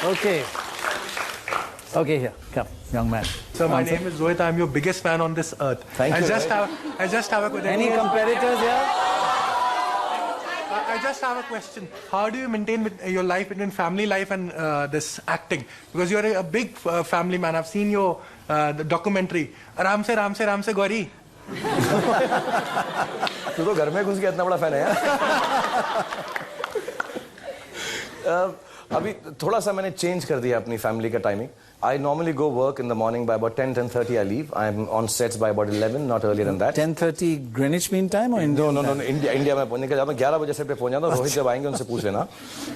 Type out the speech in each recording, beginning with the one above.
Okay. Okay, here, come, young man. So my name is Rohit. I'm your biggest fan on this earth. Thank you. I just have a question. Any competitors here? I just have a question. How do you maintain your life between family life and this acting? Because you're a big family man. I've seen your the documentary. Ram se Gauri. तू तो घर में घुस गया, इतना बड़ा fan है यार। अभी थोड़ा सा मैंने चेंज कर दिया अपनी फैमिली का timing. I normally go work in the morning by about 10:30 I leave. I'm on sets by about 11, not earlier than that. 10:30 Greenwich Mean Time or India? No, India में पहुंचने के बाद मैं 11 बजे सेट पे पहुंच जाता हूँ। रोहित जब आएंगे उनसे पूछ लेना।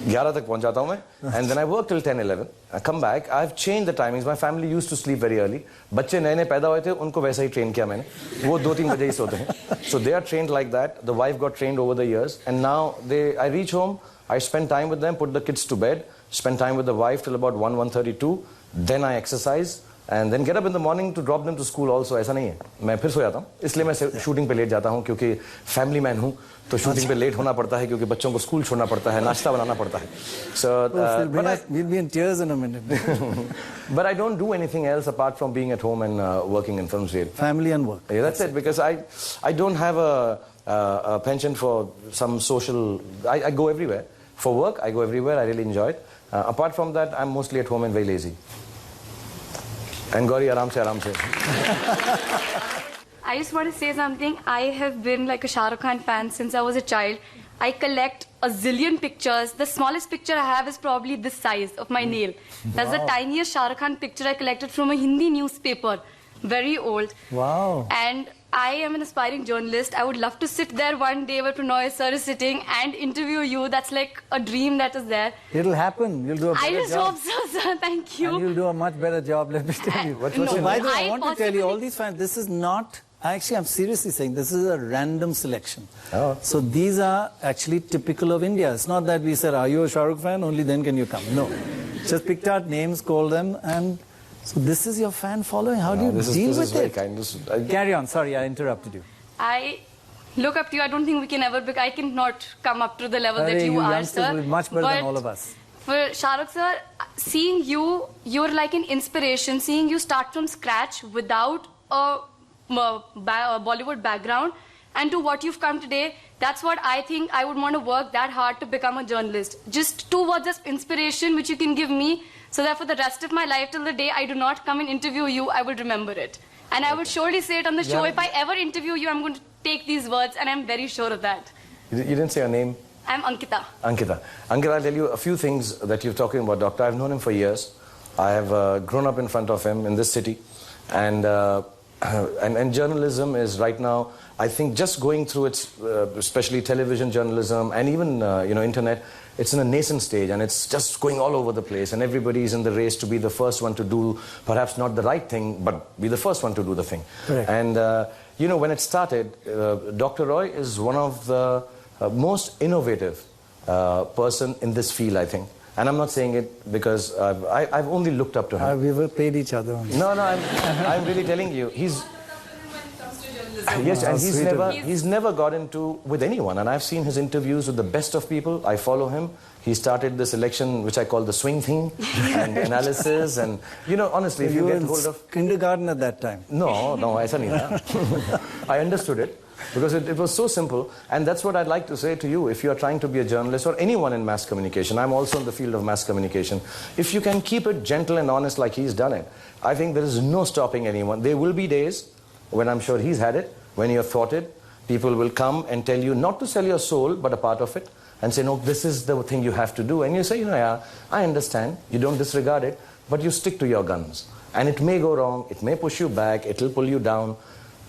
11 तक पहुंच जाता हूँ मैं, and then I work till 10-11. I come back. I've changed the timings. My family used to sleep very early. बच्चे नए पैदा हुए थे, उनको वैसा ही ट्रेन किया मैंने। वो 2-3 बजे ही सोते हैं। So they are trained like that. The wife got trained over the years, and now I reach home. I spend time with them, put the kids to bed, spend time with the wife till about 1:32. Then I exercise and then get up in the morning to drop them to school also. ऐसा नहीं है, मैं फिर सो जाता हूँ, इसलिए मैं shooting पे लेट जाता हूँ क्योंकि फैमिली मैन हूँ, तो शूटिंग पे लेट होना पड़ता है क्योंकि बच्चों को स्कूल छोड़ना पड़ता है, नाश्ता बनाना पड़ता है. So we'll be in tears in a minute. But I don't do anything else apart from being at home and working in films. Family and work. Yeah, that's it, because I don't have a penchant for some social. I go everywhere for work. I go everywhere. I really enjoy it. Apart from that, I'm mostly at home and very lazy. And Gauri, aram se. I just want to say something. I have been like a Shahrukh Khan fan since I was a child. I collect a zillion pictures. The smallest picture I have is probably this size of my nail. That's the tiniest Shahrukh Khan picture I collected from a Hindi newspaper. Very old. Wow. And I am an aspiring journalist. I would love to sit there one day where Prannoy sir is sitting and interview you. That's like a dream that is there. It'll happen. You'll do a better job. I just hope so, sir. Thank you. And you'll do a much better job, let me tell you. No, By the way, I want to tell you, all these fans, this is not... Actually, I'm seriously saying this is a random selection. Oh. So these are actually typical of India. It's not that we said, are you a Shahrukh fan? Only then can you come. No. Just picked out names, called them, and... So this is your fan following. How do you deal with it? Carry on. Sorry, I interrupted you. I look up to you. I don't think we can ever... I cannot come up to the level that you are, sir. Will be much better than all of us. For Shahrukh sir, seeing you, you're like an inspiration. Seeing you start from scratch without a Bollywood background and to what you've come today, that's what I think I would want to work that hard to become a journalist. Just 2 words of inspiration which you can give me, so that for the rest of my life, till the day I do not come and interview you, I will remember it. And I would surely say it on the show. If I ever interview you, I'm going to take these words, and I'm very sure of that. You didn't say your name? I'm Ankita. Ankita, I'll tell you a few things that you're talking about, Doctor. I've known him for years. I have grown up in front of him in this city. And journalism is right now, I think, just going through its, especially television journalism and even, internet, it's in a nascent stage and it's just going all over the place, and everybody's in the race to be the first one to do perhaps not the right thing, but be the first one to do the thing. Correct. And, when it started, Dr. Roy is one of the most innovative person in this field, I think. And I'm not saying it because I've only looked up to him. We've played each other. No, I'm really telling you, he's... Yes, and he's never got into with anyone, and I've seen his interviews with the best of people. I follow him. He started this election, which I call the swing thing, and analysis, and honestly, if you get hold of kindergarten at that time. No, aisa nahi tha. I understood it because it was so simple, and that's what I'd like to say to you. If you are trying to be a journalist or anyone in mass communication, I'm also in the field of mass communication. If you can keep it gentle and honest like he's done it, I think there is no stopping anyone. There will be days when I'm sure he's had it, when you have thought it, people will come and tell you not to sell your soul, but a part of it, and say, no, this is the thing you have to do. And you say, yeah, I understand. You don't disregard it, but you stick to your guns. And it may go wrong, it may push you back, it will pull you down.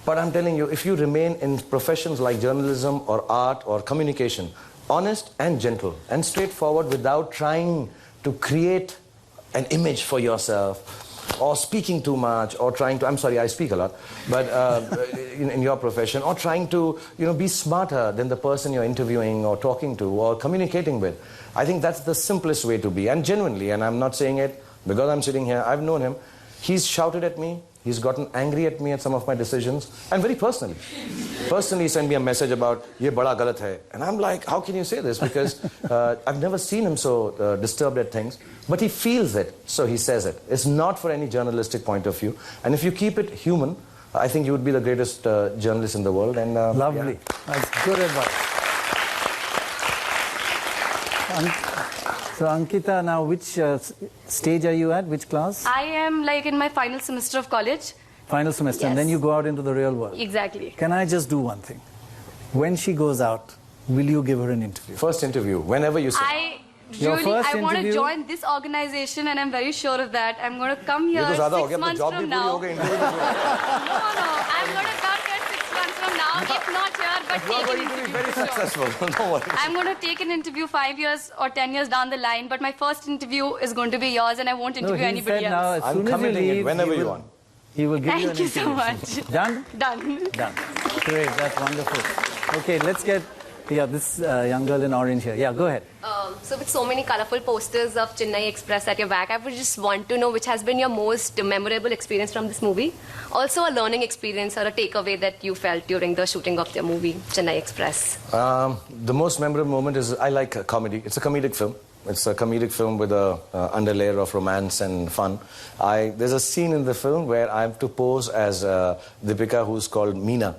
But I'm telling you, if you remain in professions like journalism or art or communication, honest and gentle and straightforward without trying to create an image for yourself, or speaking too much, or trying to, I'm sorry, I speak a lot, but in your profession, or trying to, be smarter than the person you're interviewing or talking to or communicating with. I think that's the simplest way to be. And genuinely, and I'm not saying it because I'm sitting here, I've known him, he's shouted at me, He's gotten angry at me at some of my decisions, and very personally. Personally, he sent me a message about, ye bada galat hai. And I'm like, how can you say this? Because I've never seen him so disturbed at things. But he feels it, so he says it. It's not for any journalistic point of view. And if you keep it human, I think you would be the greatest journalist in the world. And lovely. Yeah. That's good advice. So Ankita, now which stage are you at? Which class? I am like in my final semester of college. Final semester, Yes. and then you go out into the real world. Exactly. Can I just do one thing? When she goes out, will you give her an interview? First interview, whenever you say. Your Really, first I want to interview? join this organization, and I'm very sure of that. I'm going to come here ये तो 6 ज़्यादा हो गया, months job from भी पूरी now. हो गई, interview भी पूरी। No, I'm going to come here 6 months from now, if not here, but You are take an going to be interview. very Sure. successful. Don't worry. I'm going to take an interview 5 years or 10 years down the line, but my first interview is going to be yours, and I won't interview he anybody said now, else. as I'm soon as you committing it leave, whenever you want. He will give you an Thank you so interview. much. Done? Done. Done. Great, that's wonderful. Okay, let's get this young girl in orange here. Yeah, go ahead. So with so many colorful posters of Chennai Express at your back, I would just want to know which has been your most memorable experience from this movie. Also a learning experience or a takeaway that you felt during the shooting of the movie, Chennai Express. The most memorable moment is, I like comedy. It's a comedic film. It's a comedic film with a underlayer of romance and fun. There's a scene in the film where I have to pose as Deepika, who's called Meena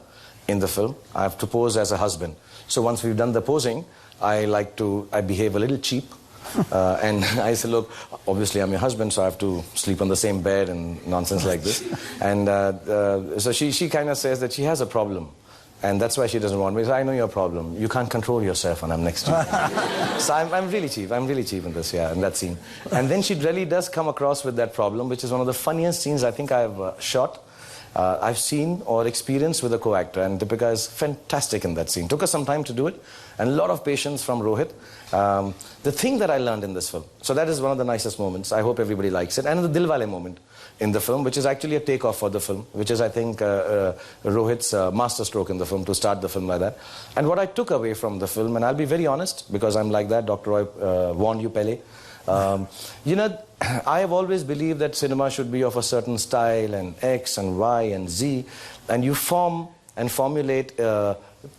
in the film. I have to pose as a husband. So once we've done the posing, I behave a little cheap. And I say, look, obviously I'm your husband, so I have to sleep on the same bed and nonsense like this. And so she kind of says that she has a problem. And that's why she doesn't want me. So I know your problem. You can't control yourself when I'm next to you. So I'm really cheap. I'm really cheap in this, in that scene. And then she really does come across with that problem, which is one of the funniest scenes I think I've shot. I've seen or experienced with a co-actor, and Deepika is fantastic in that scene. Took us some time to do it, and a lot of patience from Rohit. The thing that I learned in this film, so that is one of the nicest moments. I hope everybody likes it. And the Dilwale moment in the film, which is actually a takeoff for the film, which is, I think, Rohit's masterstroke in the film, to start the film like that. And what I took away from the film, and I'll be very honest, because I'm like that, Dr. Roy warned you, Pele. You know, I have always believed that cinema should be of a certain style, and X and Y and Z, and you form and formulate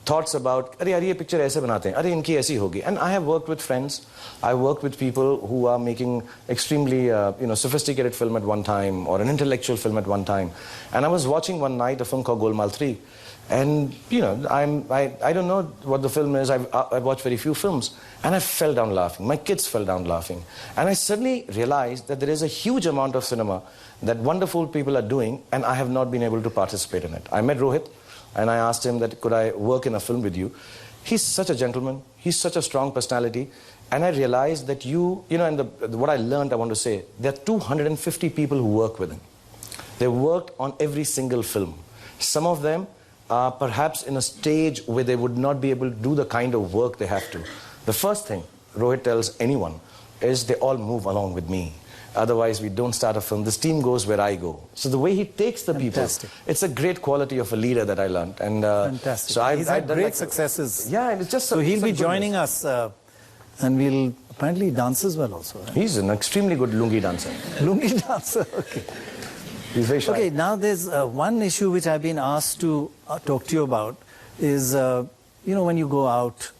thoughts about, "Arey, ye picture aise banate hain, arey inki aisi hogi." And I have worked with friends, I worked with people who are making extremely sophisticated film at one time, or an intellectual film at one time. And I was watching one night a film called Golmaal 3. And, I don't know what the film is. I've watched very few films. And I fell down laughing. My kids fell down laughing. And I suddenly realized that there is a huge amount of cinema that wonderful people are doing, and I have not been able to participate in it. I met Rohit, and I asked him that, could I work in a film with you? He's such a gentleman. He's such a strong personality. And I realized that what I learned, I want to say, there are 250 people who work with him. They worked on every single film. Some of them are perhaps in a stage where they would not be able to do the kind of work they have to. The first thing Rohit tells anyone is they all move along with me. Otherwise, we don't start a film. This team goes where I go. So the way he takes the Fantastic. people, it's a great quality of a leader that I learned. And Fantastic. So He's had great successes. Yeah, and it's just so he'll be joining us, and we'll apparently dance as well also. Right? He's an extremely good lungi dancer. Lungi dancer, okay. He's very shy. Okay, now there's one issue which I've been asked to talk to you about is, when you go out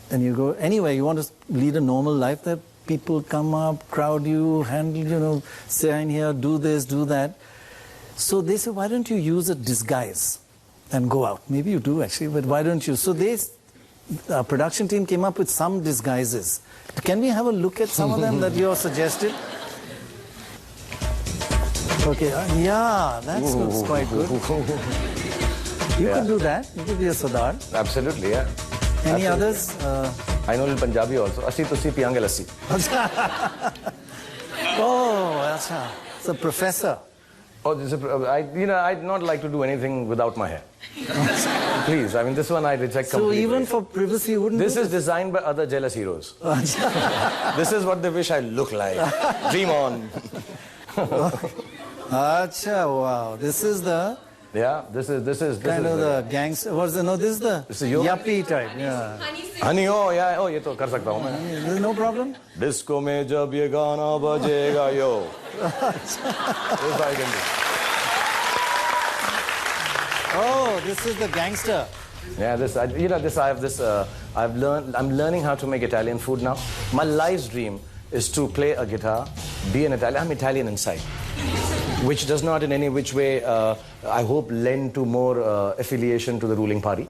and you go anywhere, you want to lead a normal life, that people come up, crowd you, handle, say in here, do this, do that. So they say, why don't you use a disguise and go out? Maybe you do actually, but why don't you? So the production team came up with some disguises. Can we have a look at some of them that you have suggested? Okay, yeah, that's quite good. You could do that. You could be a Sardar. Absolutely, yeah. Any Absolutely. others? I know little Punjabi also. Assi tussi piyange lassi. Oh, acha. It's a professor. Oh, I'd not like to do anything without my hair. Please, this one I reject completely. So even for privacy, you wouldn't This do is designed by other jealous heroes. This is what they wish I look like. Dream on. Acha, wow. This is the Yeah, this is kind of the gangster. What's the, no, this is the yuppie type. Yeah. Honey, ये तो कर सकता हूँ मैं. There's no problem? Disco में जब ये गाना बजेगा, yo. This I can do. Oh, this is the gangster. Yeah, I'm learning how to make Italian food now. My life's dream is to play a guitar, be an Italian. I'm Italian inside, which does not in any which way, I hope, lend to more affiliation to the ruling party.